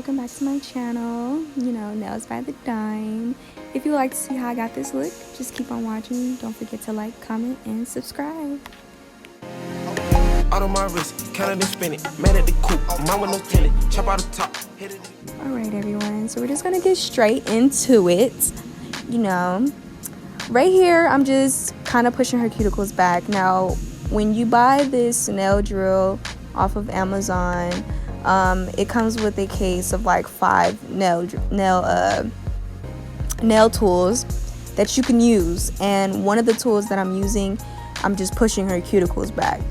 welcome back to my channel, Nails by the Dime. If you would like to see how I got this look, just keep on watching. Don't forget to like, comment, and subscribe. Out of my wrist, count it and spin it. Man at the coupe, mine with no tenant. Chop out the top, hit it. Alright everyone, so we're just gonna get straight into it. Right here I'm just kind of pushing her cuticles back. Now when you buy this nail drill off of Amazon, it comes with a case of like 5 nail tools that you can use, and one of the tools that I'm using, I'm just pushing her cuticles back.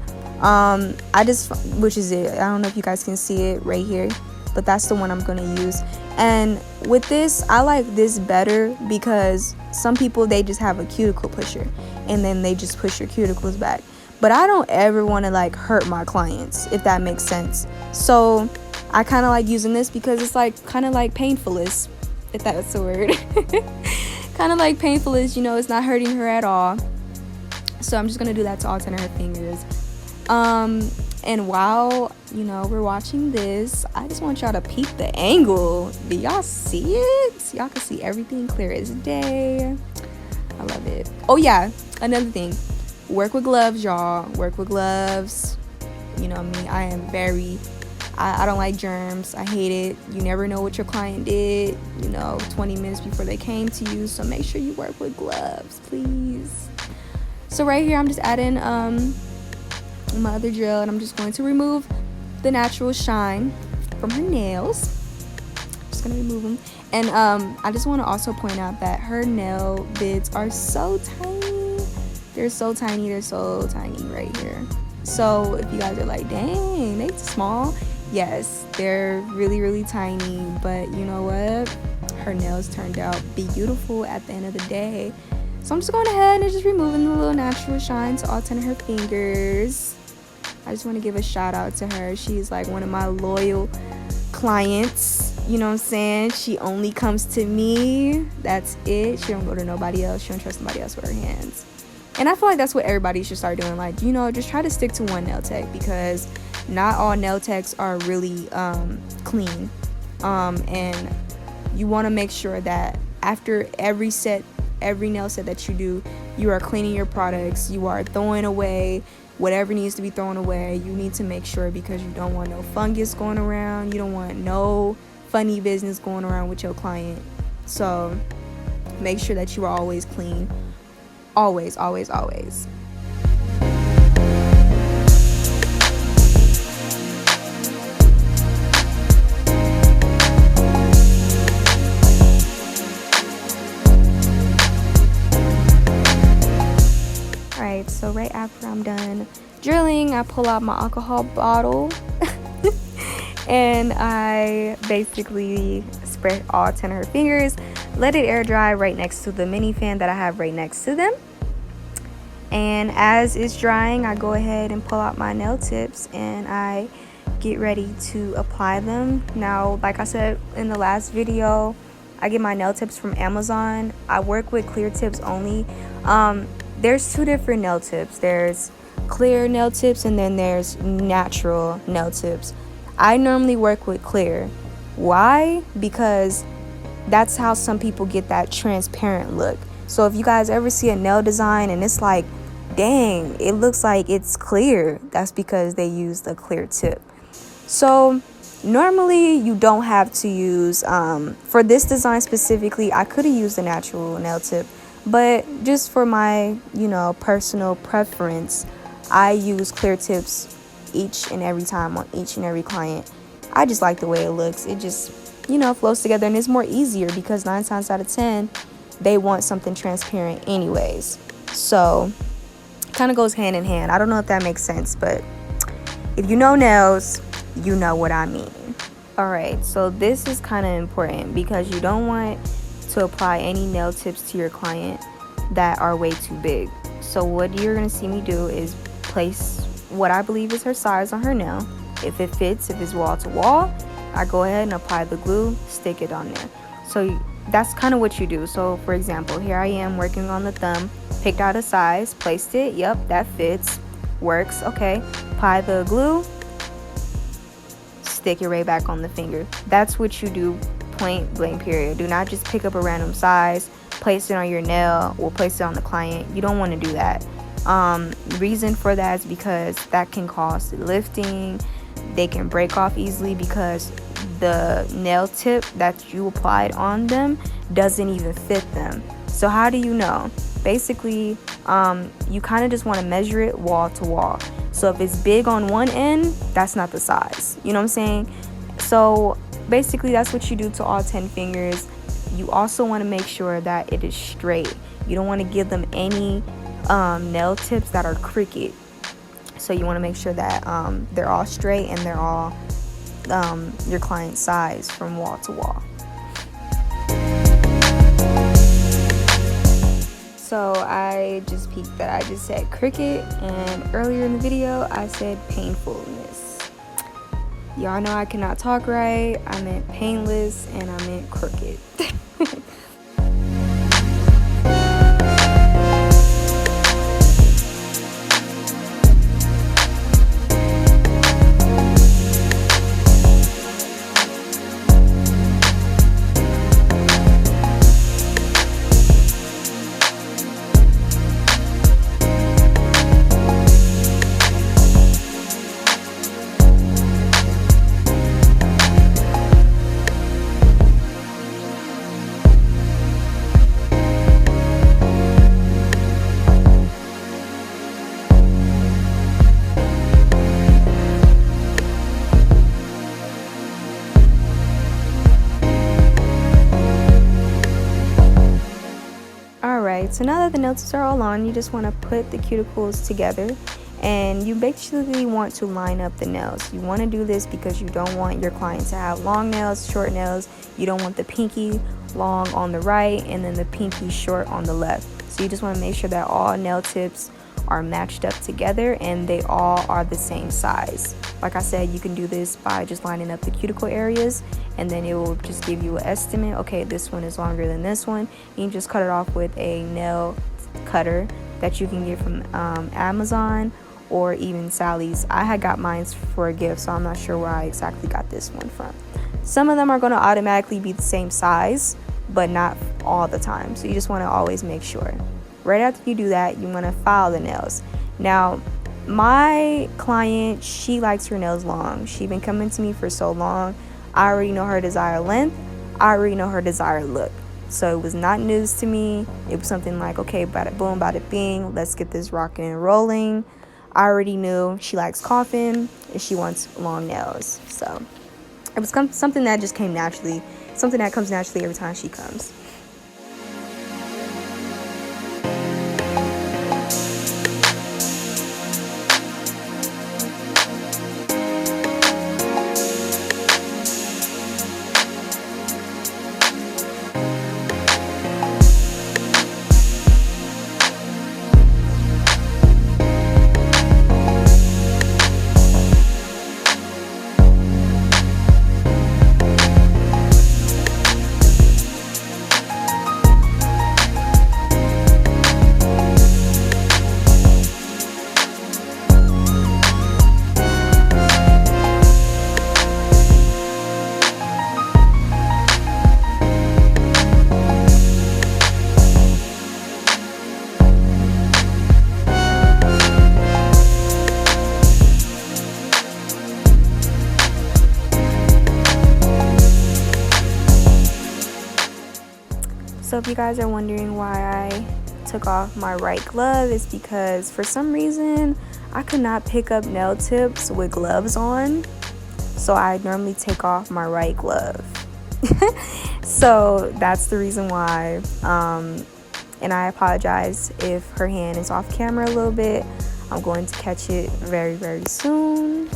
Which is it. I don't know if you guys can see it right here, but that's the one I'm gonna use. And with this, I like this better because some people, they just have a cuticle pusher and then they just push your cuticles back. But I don't ever want to like hurt my clients, if that makes sense. So I kind of like using this because it's like kind of like painfulest, if that's a word. Kind of like painfulest, it's not hurting her at all. So I'm just gonna do that to all 10 of her fingers. And while we're watching this, I just want y'all to peep the angle. Do y'all see it? Y'all can see everything clear as day. I love it. Oh yeah, another thing, work with gloves, y'all. Work with gloves. Me, I don't like germs. I hate it. You never know what your client did 20 minutes before they came to you, so make sure you work with gloves, please. So right here I'm just adding my other drill, and I'm just going to remove the natural shine from her nails. Just gonna remove them. And I just want to also point out that her nail bits are so tiny. They're so tiny right here. So if you guys are like, dang, they small, yes, they're really tiny, but you know what, her nails turned out beautiful at the end of the day. So I'm just going ahead and just removing the little natural shine to all 10 of her fingers. I just want to give a shout out to her. She's like one of my loyal clients. You know what I'm saying? She only comes to me. That's it. She don't go to nobody else. She don't trust nobody else with her hands. And I feel like that's what everybody should start doing. Like, just try to stick to one nail tech, because not all nail techs are really clean. And you want to make sure that after every nail set that you do, you are cleaning your products. You are throwing away whatever needs to be thrown away. You need to make sure, because you don't want no fungus going around. You don't want no funny business going around with your client. So make sure that you are always clean. Always. Alright, so right after I'm done drilling, I pull out my alcohol bottle and I basically spray all 10 of her fingers, let it air dry right next to the mini fan that I have right next to them. And as it's drying, I go ahead and pull out my nail tips and I get ready to apply them. Now, like I said in the last video, I get my nail tips from Amazon. I work with clear tips only. There's 2 different nail tips. There's clear nail tips and then there's natural nail tips. I normally work with clear. Why? Because that's how some people get that transparent look. So if you guys ever see a nail design and it's like, dang, it looks like it's clear, that's because they use the clear tip. So normally you don't have to use, for this design specifically, I could have used the natural nail tip, but just for my, personal preference, I use clear tips each and every time on each and every client. I just like the way it looks. It just, flows together, and it's more easier because 9 times out of 10, they want something transparent anyways. So kind of goes hand in hand. I don't know if that makes sense, but if you know nails, you know what I mean. All right, so this is kind of important because you don't want to apply any nail tips to your client that are way too big. So what you're gonna see me do is place what I believe is her size on her nail. If it fits, if it's wall to wall, I go ahead and apply the glue, stick it on there. So that's kind of what you do. So for example, here I am working on the thumb, picked out a size, placed it, yep, that fits, works, okay. Apply the glue, stick it right back on the finger. That's what you do, point blank period. Do not just pick up a random size, place it on your nail, or place it on the client. You don't want to do that. The reason for that is because that can cause lifting. They can break off easily because the nail tip that you applied on them doesn't even fit them. So how do you know? Basically, you kind of just want to measure it wall to wall. So if it's big on one end, that's not the size. You know what I'm saying? So basically, that's what you do to all 10 fingers. You also want to make sure that it is straight. You don't want to give them any nail tips that are crooked. So you want to make sure that they're all straight and they're all your client's size from wall to wall. So I just peeked that I just said crooked, and earlier in the video I said painfulness. Y'all know I cannot talk right. I meant painless and I meant crooked. Alright, so now that the nail tips are all on, you just want to put the cuticles together, and you basically want to line up the nails. You want to do this because you don't want your client to have long nails, short nails. You don't want the pinky long on the right and then the pinky short on the left. So you just want to make sure that all nail tips are matched up together and they all are the same size. Like I said, you can do this by just lining up the cuticle areas, and then it will just give you an estimate. Okay, this one is longer than this one. You can just cut it off with a nail cutter that you can get from Amazon or even Sally's. I had got mine for a gift, so I'm not sure where I exactly got this one from. Some of them are going to automatically be the same size, but not all the time. So you just want to always make sure. Right after you do that, you want to file the nails. Now, my client, she likes her nails long. She's been coming to me for so long. I already know her desired length. I already know her desired look. So it was not news to me. It was something like, okay, bada boom, bada bing, let's get this rocking and rolling. I already knew she likes coffin and she wants long nails. So it was something that just came naturally, something that comes naturally every time she comes. So if you guys are wondering why I took off my right glove, it's because for some reason I could not pick up nail tips with gloves on. So I normally take off my right glove. So that's the reason why. And I apologize if her hand is off camera a little bit. I'm going to catch it very, very soon.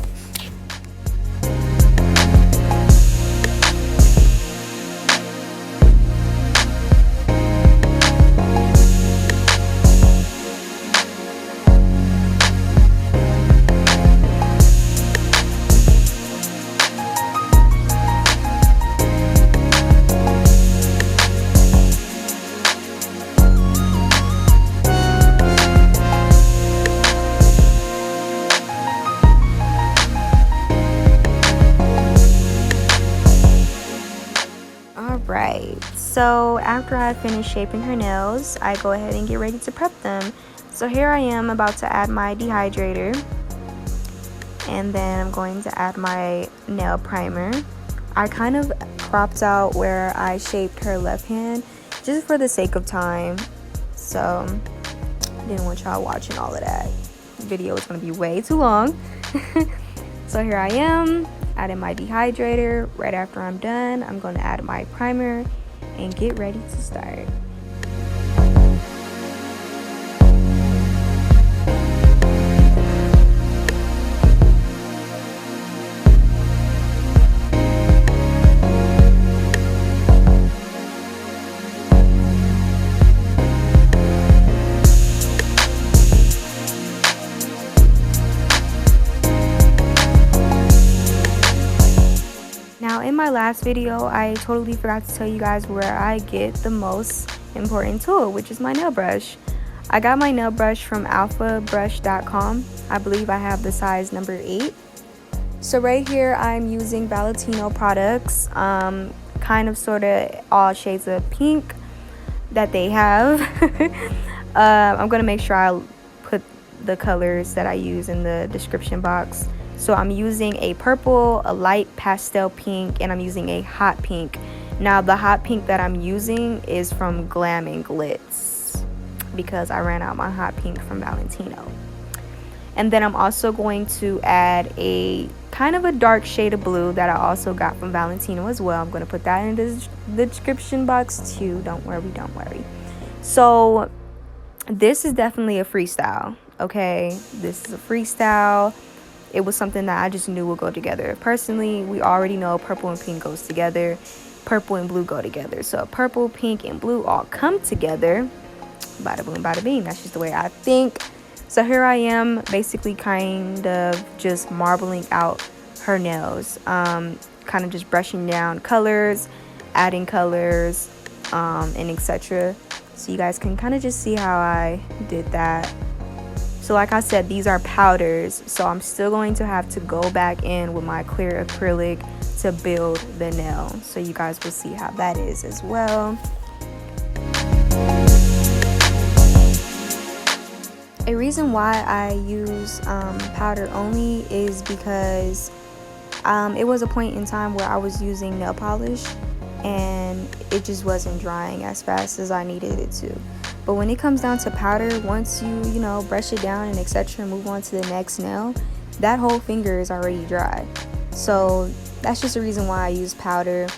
Alright, so after I finish shaping her nails, I go ahead and get ready to prep them. So here I am about to add my dehydrator, and then I'm going to add my nail primer. I kind of cropped out where I shaped her left hand just for the sake of time, so I didn't want y'all watching all of that. The video is going to be way too long. So here I am adding my dehydrator. Right after I'm done, I'm going to add my primer and get ready to start. Now in my last video, I totally forgot to tell you guys where I get the most important tool, which is my nail brush. I got my nail brush from alphabrush.com. I believe I have the size number 8. So right here I'm using Valentine products, kind of sort of all shades of pink that they have. I'm gonna make sure I put the colors that I use in the description box. So I'm using a purple, a light pastel pink, and I'm using a hot pink. Now the hot pink that I'm using is from Glam Glits because I ran out my hot pink from Valentino. And then I'm also going to add a kind of a dark shade of blue that I also got from Valentino as well. I'm going to put that in the description box too. Don't worry. So this is definitely a freestyle, okay? This is a freestyle. It was something that I just knew would go together. Personally, we already know purple and pink goes together. Purple and blue go together. So purple, pink, and blue all come together. Bada boom, bada bing. That's just the way I think. So here I am basically kind of just marbling out her nails. Kind of just brushing down colors, adding colors, and etc. So you guys can kind of just see how I did that. So like I said, these are powders, so I'm still going to have to go back in with my clear acrylic to build the nail. So you guys will see how that is as well. A reason why I use powder only is because it was a point in time where I was using nail polish and it just wasn't drying as fast as I needed it to. But when it comes down to powder, once you know, brush it down and etc., move on to the next nail, that whole finger is already dry. So that's just the reason why I use powder.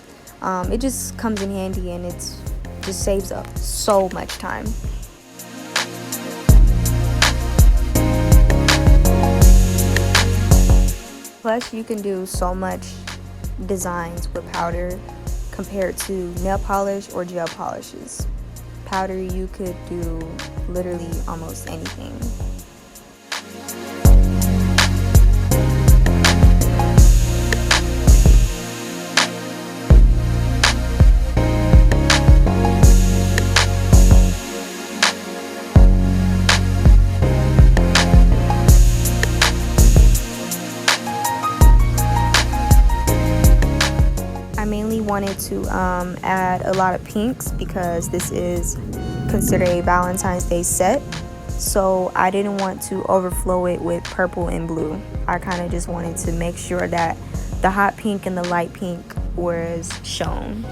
It just comes in handy and it just saves up so much time. Plus, you can do so much designs with powder compared to nail polish or gel polishes. Powder, you could do literally almost anything. I mainly wanted to add a lot of pinks because this is considered a Valentine's Day set, so I didn't want to overflow it with purple and blue. I kind of just wanted to make sure that the hot pink and the light pink was shown.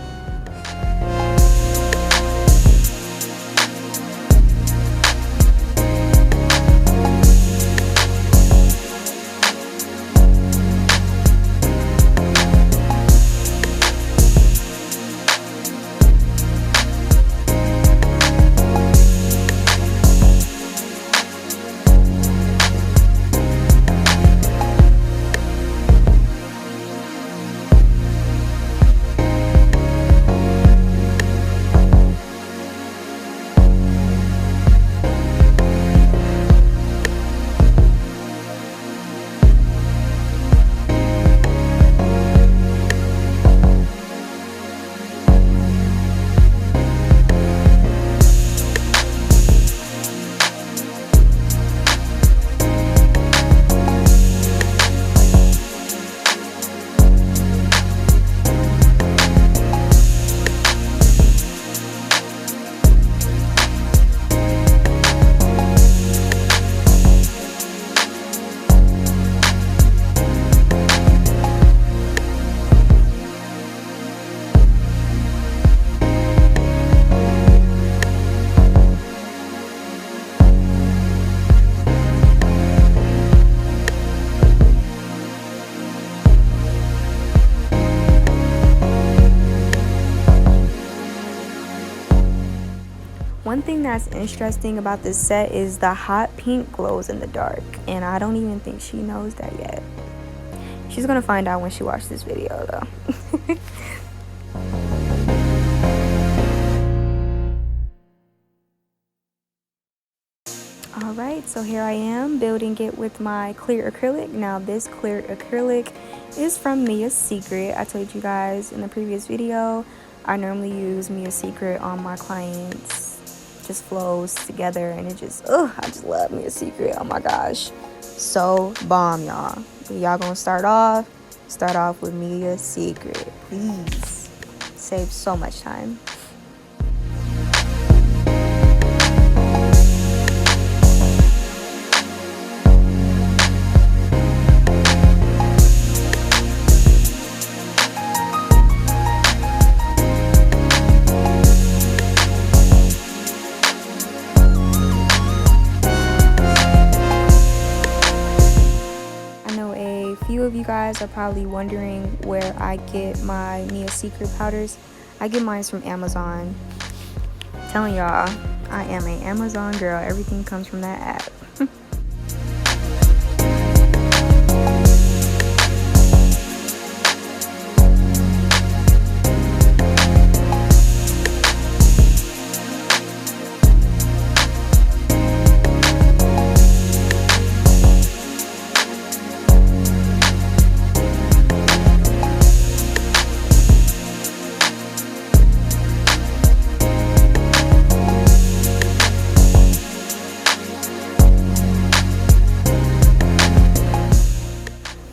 One thing that's interesting about this set is the hot pink glows in the dark, and I don't even think she knows that yet. She's gonna find out when she watches this video though. Alright, so here I am building it with my clear acrylic. Now this clear acrylic is from Mia's Secret. I told you guys in the previous video, I normally use Mia's Secret on my clients. Just flows together and it just, I just love Mia's Secret. Oh my gosh. So bomb, y'all. Y'all gonna start off with Mia's Secret. Please. Save so much time. Few of you guys are probably wondering where I get my Mia's Secret powders. I get mine from Amazon. I'm telling y'all, I am an Amazon girl. Everything comes from that app.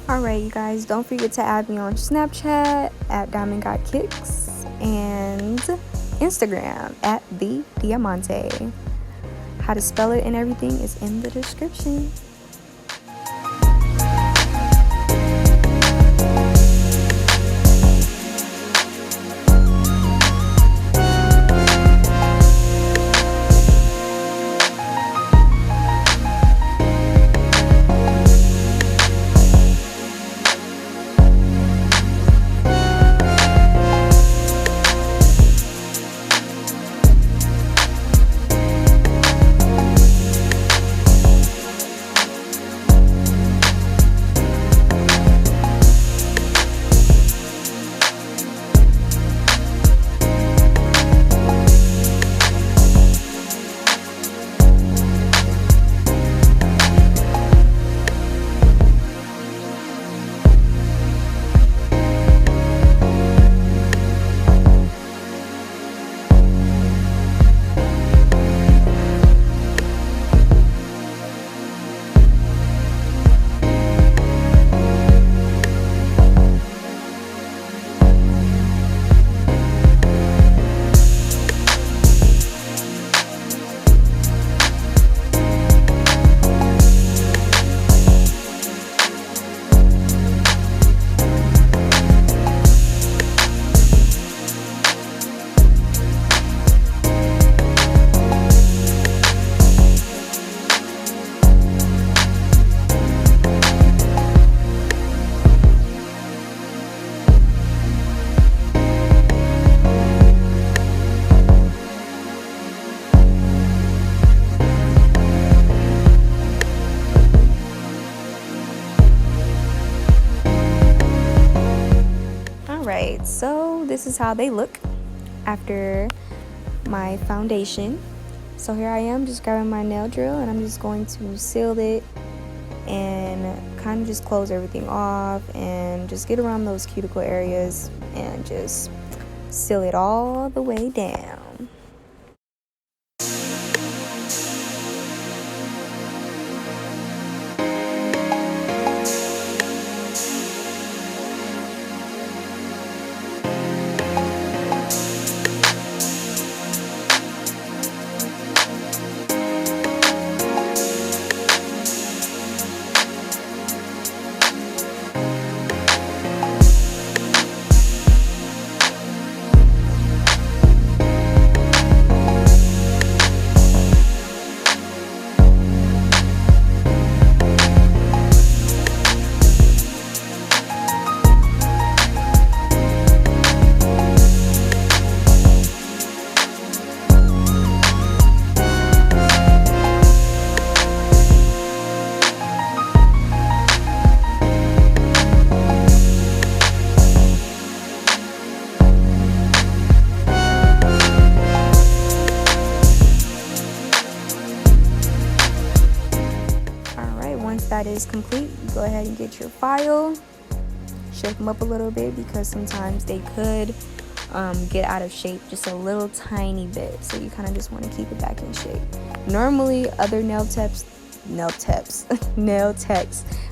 Alright, you guys, don't forget to add me on Snapchat at Diamond Got Kicks and Instagram at The Diamante. How to spell it and everything is in the description. Alright, so this is how they look after my foundation. So here I am just grabbing my nail drill and I'm just going to seal it and kind of just close everything off and just get around those cuticle areas and just seal it all the way down. that is complete, you go ahead and get your file, shake them up a little bit because sometimes they could get out of shape just a little tiny bit, so you kind of just want to keep it back in shape. Normally other nail techs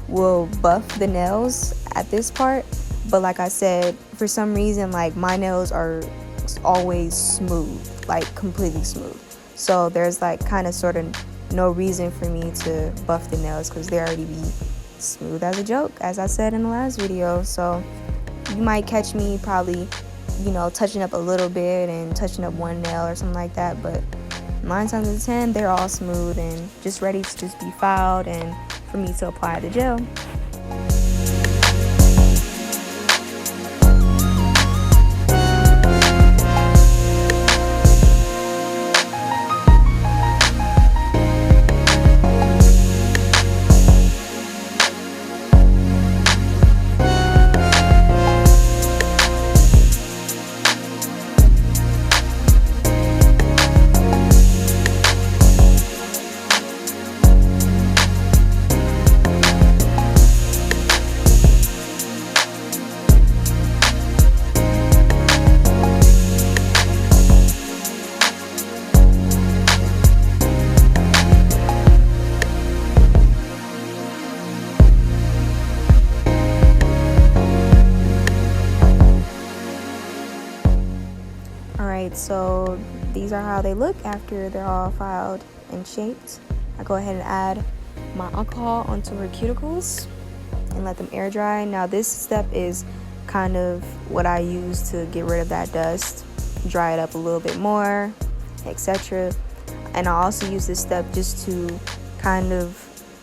will buff the nails at this part, but like I said, for some reason, like, my nails are always smooth, like completely smooth, so there's like kind of sort of no reason for me to buff the nails because they already be smooth as a joke, as I said in the last video. So you might catch me probably, you know, touching up a little bit and touching up one nail or something like that, but 9 times out of 10 they're all smooth and just ready to just be filed and for me to apply the gel. So these are how they look after they're all filed and shaped. I go ahead and add my alcohol onto her cuticles and let them air dry. Now this step is kind of what I use to get rid of that dust, dry it up a little bit more, etc. And I also use this step just to kind of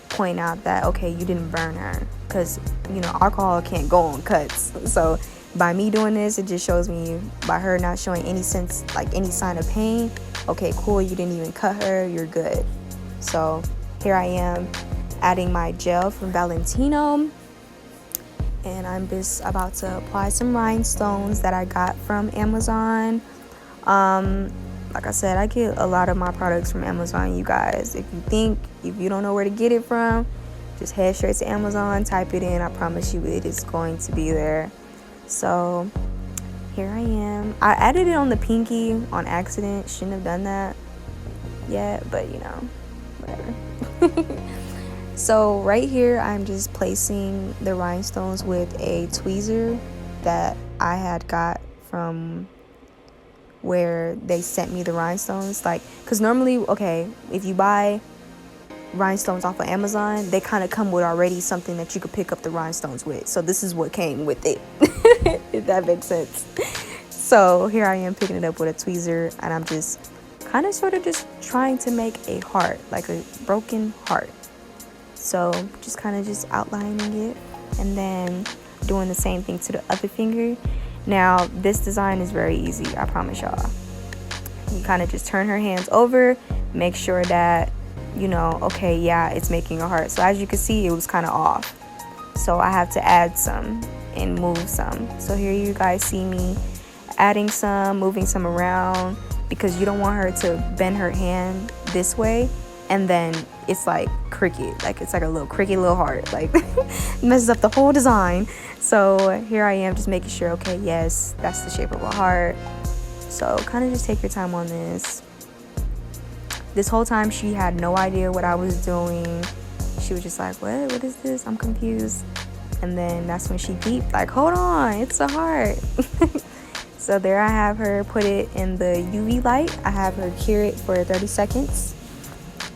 point out that, okay, you didn't burn her, because, you know, alcohol can't go on cuts. So by me doing this, it just shows me, by her not showing any sense, like any sign of pain, okay, cool, you didn't even cut her, you're good. So here I am adding my gel from Valentine, and I'm just about to apply some rhinestones that I got from Amazon. Like I said, I get a lot of my products from Amazon, you guys. If you don't know where to get it from, just head straight to Amazon, type it in. I promise you it is going to be there. So here I am. I added it on the pinky on accident. Shouldn't have done that yet, but you know, whatever. So right here, I'm just placing the rhinestones with a tweezer that I had got from where they sent me the rhinestones. Like, because normally, okay, if you buy rhinestones off of Amazon, they kind of come with already something that you could pick up the rhinestones with. So this is what came with it, if that makes sense. So here I am picking it up with a tweezer, and I'm just kind of sort of just trying to make a heart, like a broken heart. So just kind of just outlining it and then doing the same thing to the other finger. Now this design is very easy, I promise y'all. You kind of just turn her hands over, make sure that, you know, okay, yeah, it's making a heart. So as you can see, it was kind of off, so I have to add some and move some. So here you guys see me adding some, moving some around, because you don't want her to bend her hand this way and then it's like cricket, like it's like a little cricket little heart, like messes up the whole design. So here I am just making sure, okay, yes, that's the shape of a heart. So kind of just take your time on this. This whole time she had no idea what I was doing. She was just like, what is this? I'm confused. And then that's when she peeped, like, hold on, it's a heart. So there I have her put it in the UV light. I have her cure it for 30 seconds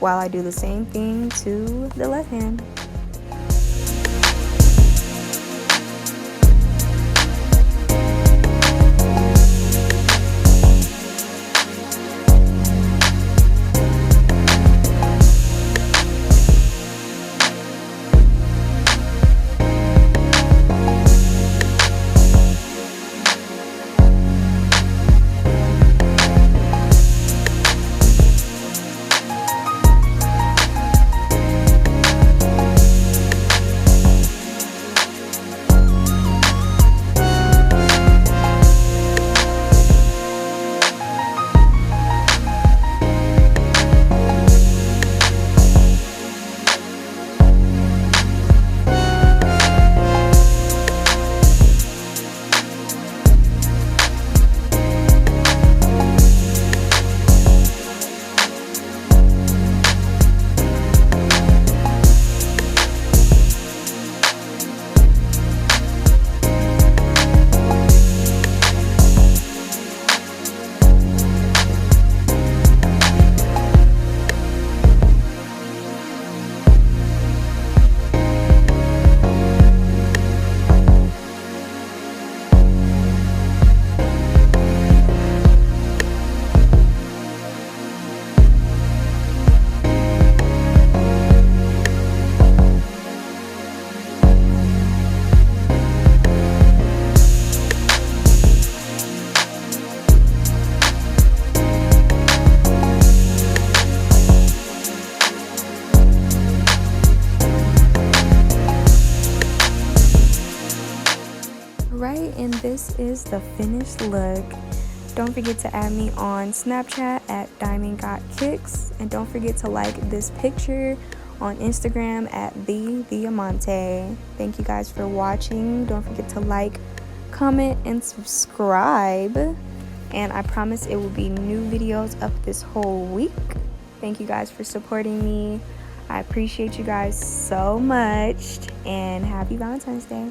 while I do the same thing to the left hand. the finished look. Don't forget to add me on Snapchat at Diamond Got Kicks, and don't forget to like this picture on Instagram at The Diamante. Thank you guys for watching. Don't forget to like, comment, and subscribe. And I promise it will be new videos up this whole week. Thank you guys for supporting me. I appreciate you guys so much, and happy Valentine's Day.